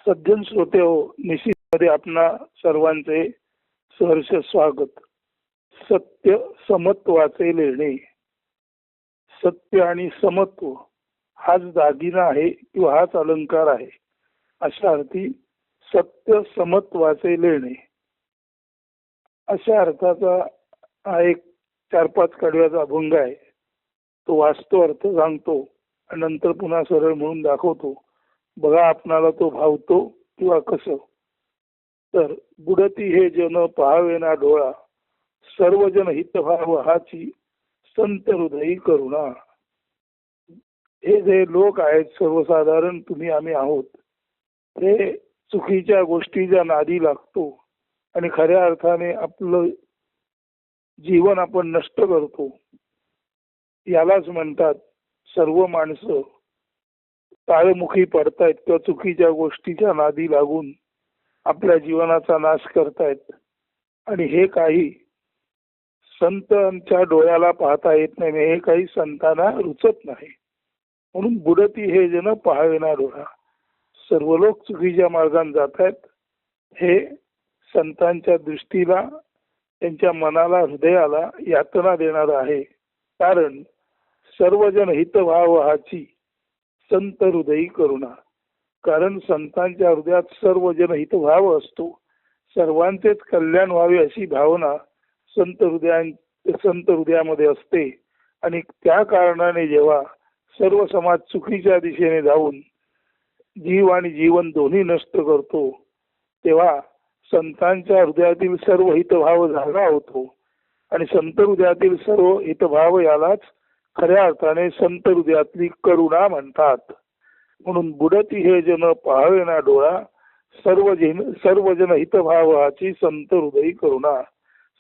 सज्जन श्रोते हो, निश्चितमध्ये आपणा सर्वांचे सहर्ष स्वागत. सत्य समत्वाचे लेणे. सत्य आणि समत्व हाच दागिना आहे किंवा हाच अलंकार आहे. अशा अर्थी सत्य समत्वाचे लेणे अशा अर्थाचा हा एक 4-5 कडव्याचा अभंग आहे. तो वाचतो, अर्थ सांगतो आणि नंतर पुन्हा सरळ म्हणून दाखवतो. बघा आपणाला तो भावतो किंवा कसं. तर बुडती हे जन पाहावे ना डोळा, सर्वजन हितभाव हाची संत हृदयी करुणा. हे जे लोक आहेत सर्वसाधारण तुम्ही आम्ही आहोत, हे चुकीच्या गोष्टीच्या नादी लागतो आणि खऱ्या अर्थाने आपलं जीवन आपण नष्ट करतो. यालाच म्हणतात सर्व माणसं ताळमुखी पडतायत किंवा चुकीच्या गोष्टीच्या नादी लागून आपल्या जीवनाचा नाश करतायत. आणि हे काही संतांच्या डोळ्याला पाहता येत नाही, हे काही संतांना रुचत नाही. म्हणून बुडती हे जन पाहावे ना डोळा, सर्व लोक चुकीच्या मार्गाने जात आहेत. हे संतांच्या दृष्टीला, त्यांच्या मनाला, हृदयाला यातना देणार आहे. कारण सर्वजन हितभाव हाची संत हृदयी करुणा. कारण संतांच्या हृदयात सर्वजन हितभाव असतो, सर्वांचेच कल्याण व्हावे अशी भावना संत हृदयामध्ये असते. आणि त्या कारणाने जेव्हा सर्व समाज चुकीच्या दिशेने जाऊन जीव आणि जीवन दोन्ही नष्ट करतो, तेव्हा संतांच्या हृदयातील सर्व हितभाव जागा होतो. आणि संत हृदयातील सर्व हितभाव यालाच खऱ्या अर्थाने संत हृदयातली करुणा म्हणतात. म्हणून बुडती हे जन पाहावे ना डोळा, सर्वजन हितभावाची संत हृदयी करुणा.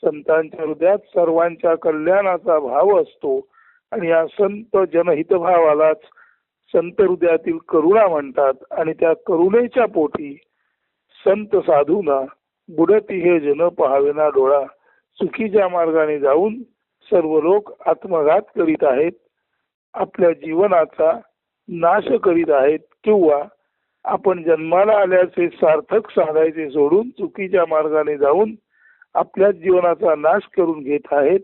संतांच्या हृदयात सर्वांच्या कल्याणाचा भाव असतो आणि या संत जनहितभावालाच संत हृदयातील करुणा म्हणतात. आणि त्या करुणेच्या पोटी संत साधूना बुडती हे जन पाहावे ना डोळा, चुकीच्या मार्गाने जाऊन सर्व लोक आत्मघात करीत आहेत, आपल्या जीवनाचा नाश करीत आहेत, किंवा आपण जन्माला आल्याचे सार्थक साधायचे सोडून चुकीच्या मार्गाने जाऊन आपल्या जीवनाचा नाश करून घेत आहेत.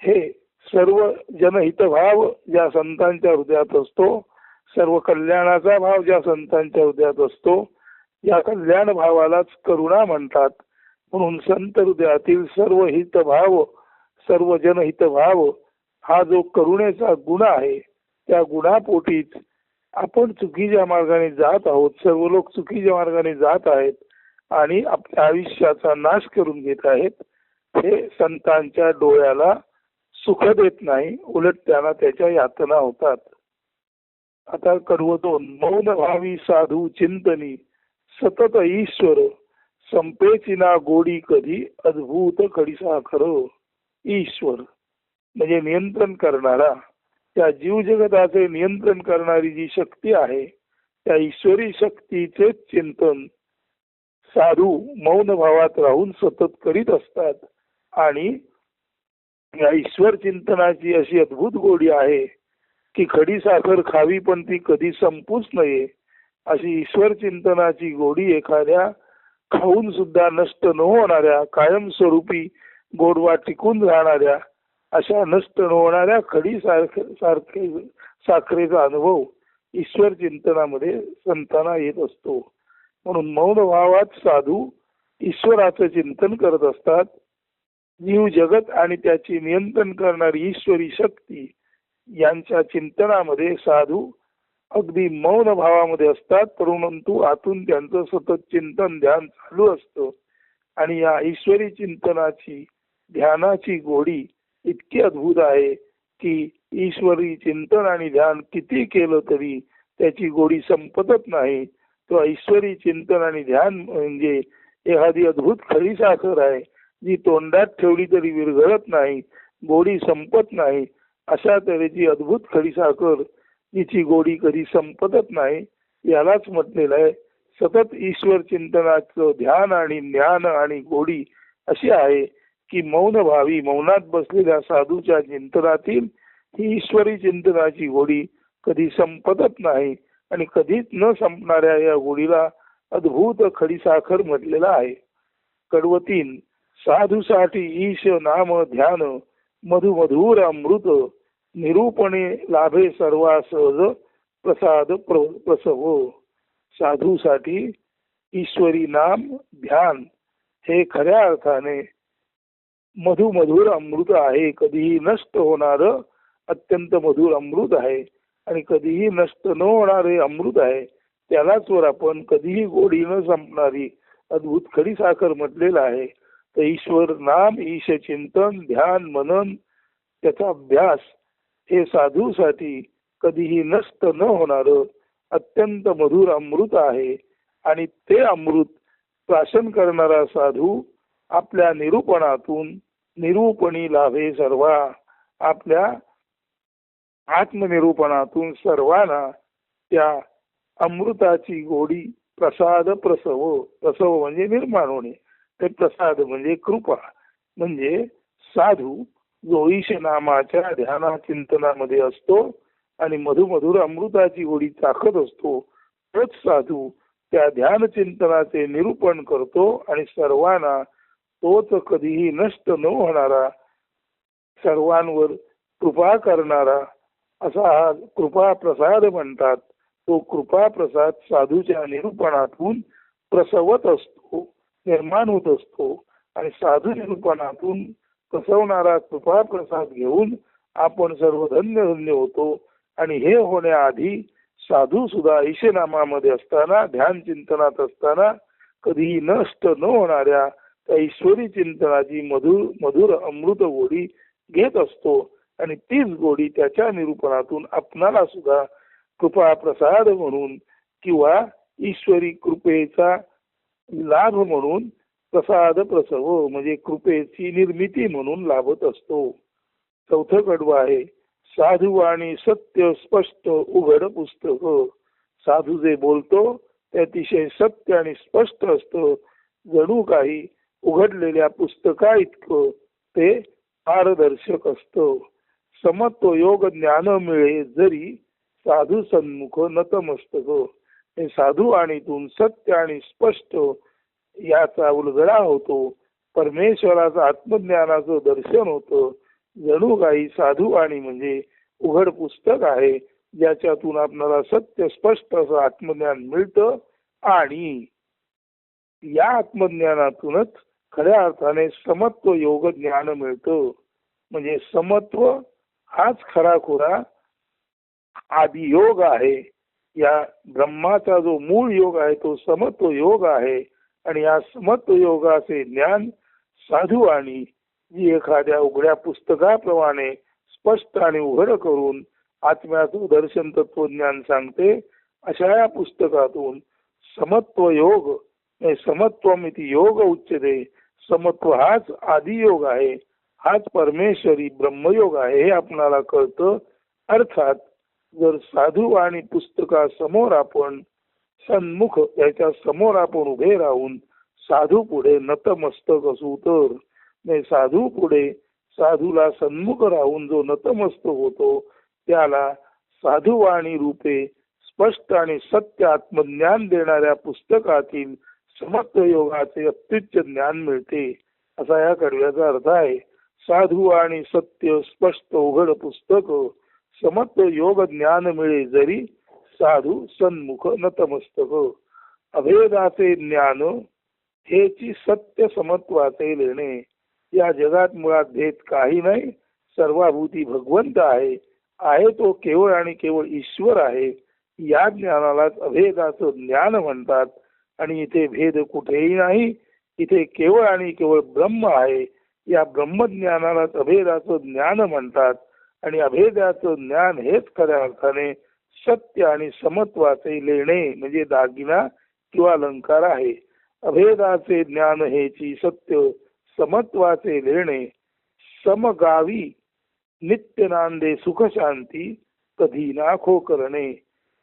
हे सर्व जनहितभाव ज्या संतांच्या हृदयात असतो, सर्व कल्याणाचा भाव ज्या संतांच्या हृदयात असतो, या कल्याण भावालाच करुणा म्हणतात. म्हणून संत हृदयातील सर्व हितभाव, सर्व जनहितभाव हा जो करुणेचा गुण आहे, त्या गुणापोटीच आपण चुकीच्या मार्गाने जात आहोत. सर्व लोक चुकीच्या मार्गाने जात आहेत आणि आपल्या आयुष्याचा नाश करून घेत आहेत. हे संतांच्या डोळ्याला सुख देत नाही, उलट त्यांना त्याच्या यातना होतात. आता कडवं 2. मौन भावी साधू चिंतनी सतत ईश्वर, संपेची ना गोडी कधी अद्भुत खडीसाखर. ईश्वर म्हणजे नियंत्रण करणारा, त्या जीव जगताचे नियंत्रण करणारी जी शक्ती आहे, त्या ईश्वरी शक्तीचे चिंतन साधू मौन भावात राहून सतत करीत असतात. आणि या ईश्वर चिंतनाची अशी अद्भुत गोडी आहे की खडी साखर खावी पण ती कधी संपूच नये. अशी ईश्वर चिंतनाची गोडी एखाद्या खाऊन सुद्धा नष्ट न होणाऱ्या, कायमस्वरूपी गोडवा टिकून राहणाऱ्या, अशा नष्ट न होणाऱ्या खडी साखरेचा अनुभव ईश्वर चिंतनामध्ये संतांना येत असतो. म्हणून मौन भावात साधू ईश्वराचं चिंतन करत असतात. जीव जगत आणि त्याची नियंत्रण करणारी ईश्वरी शक्ती यांच्या चिंतनामध्ये साधू अगदी मौन भावामध्ये असतात, परंतु आतून त्यांचं सतत चिंतन ध्यान चालू असतं. आणि या ईश्वरी चिंतनाची, ध्यानाची गोडी इतकी अद्भुत आहे की ईश्वरी चिंतन आणि ध्यान किती केलं तरी त्याची गोडी संपतच नाही. तो ईश्वरी चिंतन आणि ध्यान म्हणजे एखादी अद्भुत खडी साखर आहे, जी तोंडात ठेवली तरी विरघळत नाही, गोडी संपत नाही. अशा तऱ्हेची अद्भुत खडी साखर जिची गोडी कधी संपतच नाही. यालाच म्हटलेलं आहे सतत ईश्वर चिंतनाचं ध्यान आणि ज्ञान आणि गोडी अशी आहे की मौन भावी, मौनात बसलेल्या साधूच्या चिंतनातील ही ईश्वरी चिंतनाची गोडी कधी संपतच नाही. आणि कधीच न संपणाऱ्या या गोडीला अद्भुत खडीसाखर म्हटलेला आहे. कडवतीन साधूसाठी ईश नाम ध्यान मधुमधुर अमृत निरूपणे लाभे सर्वा सहज प्रसाद प्रसव. साधूसाठी ईश्वरी नाम ध्यान हे खऱ्या अर्थाने मधुमधुर अमृत आहे. कधीही नष्ट होणार अत्यंत मधुर अमृत आहे आणि कधीही नष्ट न होणारे अमृत आहे. त्यालाच वर आपण कधीही गोडी न संपणारी अद्भुत खडी साखर म्हटलेलं आहे. तर ईश्वर नाम, ईश चिंतन, ध्यान, मनन, त्याचा अभ्यास हे साधूसाठी कधीही नष्ट न होणार अत्यंत मधुर अमृत आहे. आणि ते अमृत प्राशन करणारा साधू आपल्या निरूपणातून निरूपणी लाभे सर्वा, आपल्या आत्मनिरूपणातून सर्वांना त्या अमृताची गोडी प्रसाद प्रसव. प्रसव म्हणजे निर्माण होणे, ते प्रसाद म्हणजे कृपा. म्हणजे साधू जो ईश नामाच्या ध्याना चिंतनामध्ये असतो आणि मधुमधुर अमृताची गोडी चाखत असतो, तोच साधू त्या ध्यान चिंतनाचे निरूपण करतो आणि सर्वांना तोच कधीही नष्ट न होणारा, सर्वांवर कृपा करणारा असा हा कृपा प्रसाद म्हणतात. तो कृपा प्रसाद साधूच्या निरूपणातून प्रसवत असतो, निर्माण होत असतो. आणि साधू निरूपणातून प्रसवणारा कृपा प्रसाद घेऊन आपण सर्व धन्य धन्य होतो. आणि हे होण्याआधी साधू सुद्धा ईशनामामध्ये असताना, ध्यान चिंतनात असताना कधीही नष्ट न होणाऱ्या त्या ईश्वरी चिंतनाची मधुर अमृत गोडी घेत असतो. आणि तीच गोडी त्याच्या निरूपणातून आपणाला सुद्धा कृपा प्रसाद म्हणून किंवा ईश्वरी कृपेचा लाभ म्हणून प्रसाद प्रसव म्हणजे कृपेची निर्मिती म्हणून लाभत असतो. चौथं कडवं आहे साधू आणि सत्य स्पष्ट उघड पुस्तक. साधू जे बोलतो ते अतिशय सत्य आणि स्पष्ट असतं, जणू काही उघडलेल्या पुस्तका इतकं ते पारदर्शक असतं. समत्व योग ज्ञान मिळे जरी साधू सन्मुख नतमस्तक. हे साधू आणीतून सत्य आणि स्पष्ट याचा उलगडा होतो. परमेश्वराचं आत्मज्ञानाचं दर्शन होतं. जणू काही साधू आणि म्हणजे उघड पुस्तक आहे, ज्याच्यातून आपल्याला सत्य स्पष्ट असं आत्मज्ञान मिळतं. आणि या आत्मज्ञानातूनच खऱ्या अर्थाने समत्व योग ज्ञान मिळतं. म्हणजे समत्व हाच खराखुरा आदि योग आहे. या ब्रह्माचा जो मूळ योग आहे तो समत्व योग आहे. आणि या समत्व योगाचे ज्ञान साधू आणि जी एखाद्या उघड्या पुस्तकाप्रमाणे स्पष्ट आणि उघड करून आत्म्याचं दर्शन तत्वज्ञान सांगते, अशा या पुस्तकातून समत्व योग समत्वमिती योग उच्चते. समत्व हाच आदियोग आहे, हाच परमेश्वरी ब्रह्मयोग आहे हे आपणाला कळतं. अर्थात जर साधू आणि पुस्तकासमोर आपण सन्मुख, याच्या समोर आपण उभे राहून साधू पुढे नतमस्तक असू तर साधू पुढे साधूला सन्मुख राहून जो नतमस्तक होतो त्याला साधुवाणी रूपे स्पष्ट आणि सत्य आत्मज्ञान देणाऱ्या पुस्तकातील समत्व योगाचे अत्युच्च ज्ञान मिळते, असा या कडव्याचा अर्थ आहे. साधू आणि सत्य स्पष्ट उघड पुस्तक समत्व योग ज्ञान मिळे जरी साधू सन्मुख नतमस्तक. अभेदाचे ज्ञान हेची सत्य समत्वाचे लेणे. या जगात मुळात भेद काही नाही, सर्वाभूती भगवंत आहे. आहे तो केवळ आणि केवळ ईश्वर आहे. या ज्ञानालाच अभेदाचं ज्ञान म्हणतात. आणि इथे भेद कुठेही नाही, इथे केवळ आणि केवळ ब्रह्म आहे. या ब्रह्मज्ञानालाच अभेदाचं ज्ञान म्हणतात. आणि अभेदाचं ज्ञान हेच खऱ्या अर्थाने सत्य आणि समत्वाचे लेणे म्हणजे दागिना किंवा अलंकार आहे. अभेदाचे ज्ञान हेची सत्य समत्वाचे लेणे. समगावी नित्य नांदे सुख शांती कधी ना खो करणे.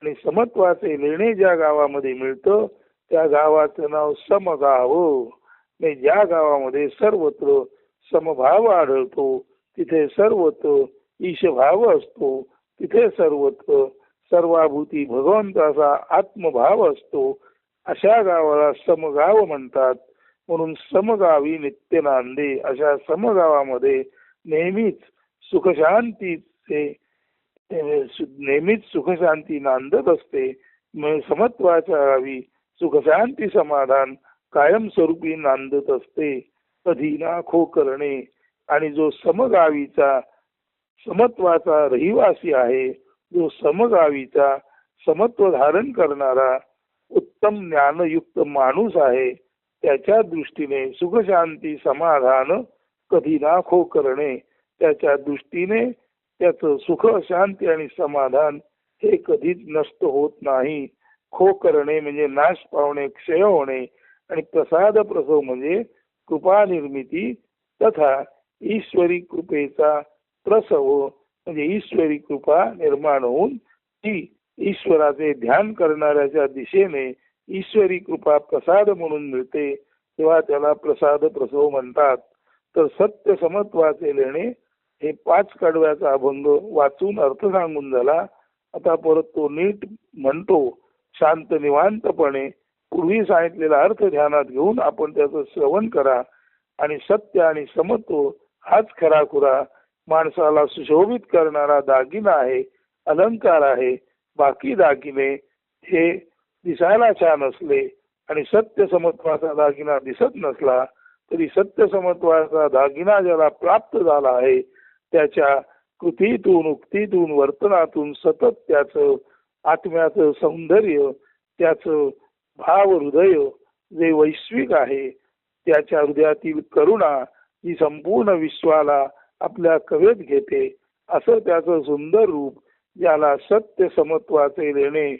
आणि समत्वाचे लेणे ज्या गावामध्ये मिळतं त्या गावाचं नाव समगाव. ज्या गावामध्ये सर्वत्र समभाव आढळतो, तिथे सर्वत्र ईशभाव असतो, तिथे सर्वत्र सर्वाभूती भगवंताचा आत्मभाव असतो. अशा गावाला समगाव म्हणतात. म्हणून समगावी नित्य नांदे. अशा समगावामध्ये नेहमीच सुखशांतीचे नेहमीच सुखशांती नांदत असते. समत्वाच्या गावी सुखशांती समाधान कायमस्वरूपी नांदत असते. कधी ना खो करणे. आणि जो समगावीचा समत्वाचा रहिवासी आहे, जो समगावीचा समत्व धारण करणारा उत्तम ज्ञानयुक्त माणूस आहे, त्याच्या दृष्टीने सुखशांती समाधान कधी ना खो करणे. त्याच्या दृष्टीने त्याचं सुख शांती आणि समाधान हे कधीच नष्ट होत नाही. खो करणे म्हणजे नाश पावणे, क्षय होणे. आणि प्रसाद प्रसव म्हणजे कृपा निर्मिती तथा ईश्वरी कृपेचा प्रसव म्हणजे ईश्वरी कृपा निर्माण होऊन ती ईश्वराचे ध्यान करणाऱ्याच्या दिशेने ईश्वरी कृपा प्रसाद म्हणून मिळते, तेव्हा त्याला प्रसाद प्रसव म्हणतात. तर सत्य समत्वाचे लेणे हे 5 कडव्याचा अभंग वाचून अर्थ सांगून झाला. आता परत तो नीट म्हणतो शांत निवांतपणे. पूर्वी सांगितलेला अर्थ ध्यानात घेऊन आपण त्याचं श्रवण करा. आणि सत्य आणि समत्व हाच खराखुरा माणसाला सुशोभित करणारा दागिना आहे, अलंकार आहे. बाकी दागिने हे दिसायला छान असले आणि सत्य समत्वाचा दागिना दिसत नसला तरी सत्य समत्वाचा दागिना ज्याला प्राप्त झाला आहे त्याच्या कृतीतून उक्तीतून वर्तनातून सतत त्याचं आत्म्याचं सौंदर्य, त्याचं भाव हृदय जे वैश्विक आहे, त्याच्या हृदयातील करुणा ही संपूर्ण विश्वाला आपल्या कवेत घेते. असं त्याचं सुंदर रूप ज्याला सत्य समत्वाचे लेणे,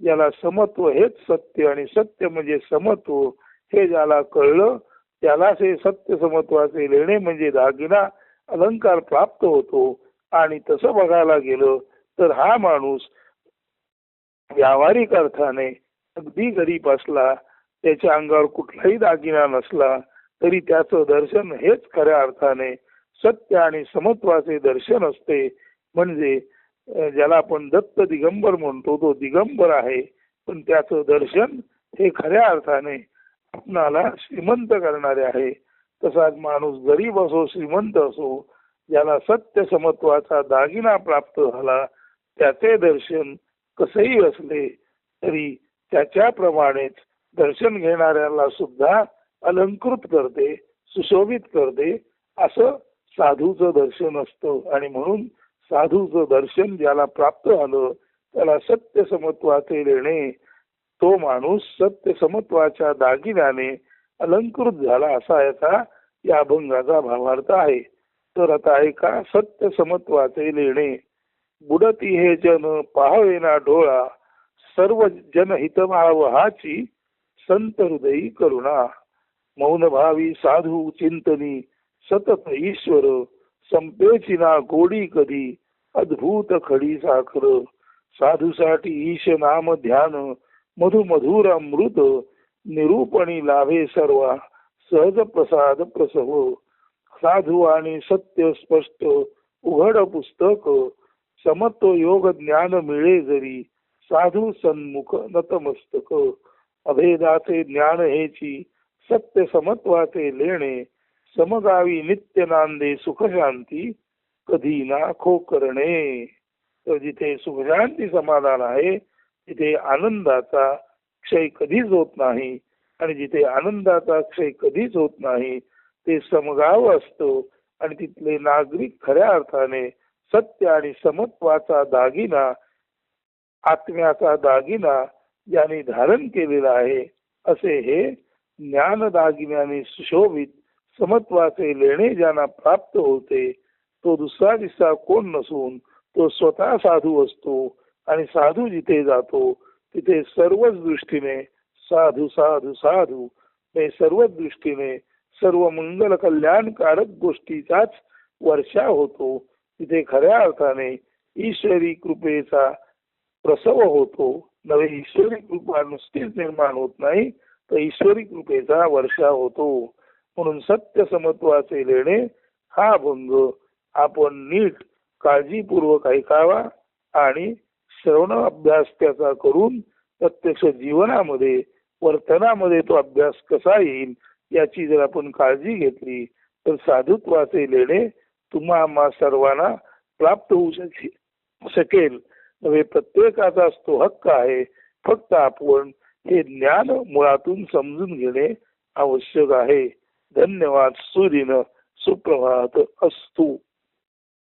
ज्याला समत्व हेच सत्य आणि सत्य म्हणजे समत्व हे ज्याला कळलं त्यालाच हे सत्य समत्वाचे लेणे म्हणजे दागिना अलंकार प्राप्त होतो. आणि तसं बघायला गेलं तर हा माणूस व्यावहारिक अर्थाने अगदी गरीब असला, त्याच्या अंगावर कुठलाही दागिना नसला तरी त्याचं दर्शन हेच खऱ्या अर्थाने सत्य आणि समत्वाचे दर्शन असते. म्हणजे ज्याला आपण दत्त दिगंबर म्हणतो तो दिगंबर आहे, पण त्याचं दर्शन हे खऱ्या अर्थाने आपणाला श्रीमंत करणारे आहे. तसाच माणूस गरीब असो श्रीमंत असो, ज्याला सत्य समत्वाचा दागिना प्राप्त झाला त्याचे दर्शन कसंही असले तरी त्याच्याप्रमाणेच दर्शन घेणाऱ्याला सुद्धा अलंकृत करते, सुशोभित करते. असं साधूचं दर्शन असतं. आणि म्हणून साधूचं दर्शन ज्याला प्राप्त झालं त्याला सत्य समत्वाचे लेणे, तो माणूस सत्य समत्वाच्या दागिन्याने अलंकृत झाला असा याचा या अभंगाचा भावार्थ आहे. तर आता ऐका सत्य समत्वाचे लेणे. बुडती हे जन पाहावेना डोळा, सर्व जनहितभाव हाची संत हृदयी करुणा. मौन भावी साधू चिंतनी सतत ईश्वर, संपेची ना गोडी कधी अद्भुत खडी साखर. साधूसाठी ईश नाम ध्यान मधु मधुर अमृत, निरूपणी लाभे सर्वा सहज प्रसाद प्रसव. साधू आणि सत्य स्पष्ट उघड पुस्तक, समत्व योग ज्ञान मिळे जरी साधू सन्मुख नतमस्तक. अभेदाचे ज्ञान हेची सत्य समत्वाचे लेणे, समगावी नित्य नांदे सुखशांती कधी ना खो करणे. तर जिथे सुखशांती समाधान आहे तिथे आनंदाचा क्षय कधीच होत नाही. आणि जिथे आनंदाचा क्षय कधीच होत नाही ते समगाव असतो. आणि तिथले नागरिक खऱ्या अर्थाने सत्य आणि समत्वाचा दागिना, आत्म्याचा दागिना ज्याने धारण केलेला आहे असे हे ज्ञान दागिन्याने सुशोभित समत्वाचे लेणे ज्यांना प्राप्त होते तो दुसरा दिसता कोण नसून तो स्वतः साधू असतो. आणि साधू जिथे जातो तिथे सर्वच दृष्टीने साधू साधू साधू सर्वच दृष्टीने सर्व मंगल कल्याणकारक गोष्टीचाच वर्षा होतो. तिथे खऱ्या अर्थाने ईश्वरी कृपेचा प्रसव होतो. नवे ईश्वरी कृपा नुसतीच निर्माण होत नाही तर ईश्वरी कृपेचा वर्षा होतो. म्हणून सत्य समत्वाचे लेणे हा अभंग आपण नीट काळजीपूर्वक ऐकावा आणि श्रवण अभ्यास त्याचा करून प्रत्यक्ष जीवनामध्ये वर्तनामध्ये तो अभ्यास कसा येईल याची जर आपण काळजी घेतली तर साधुत्वाचे लेणे तुम्हा आम्हा सर्वांना प्राप्त होऊ शकेल. नव्हे प्रत्येकाचाच तो हक्क आहे. फक्त आपण हे ज्ञान मुळातून समजून घेणे आवश्यक आहे. धन्यवाद. सूर्यन सुप्रभात असतो.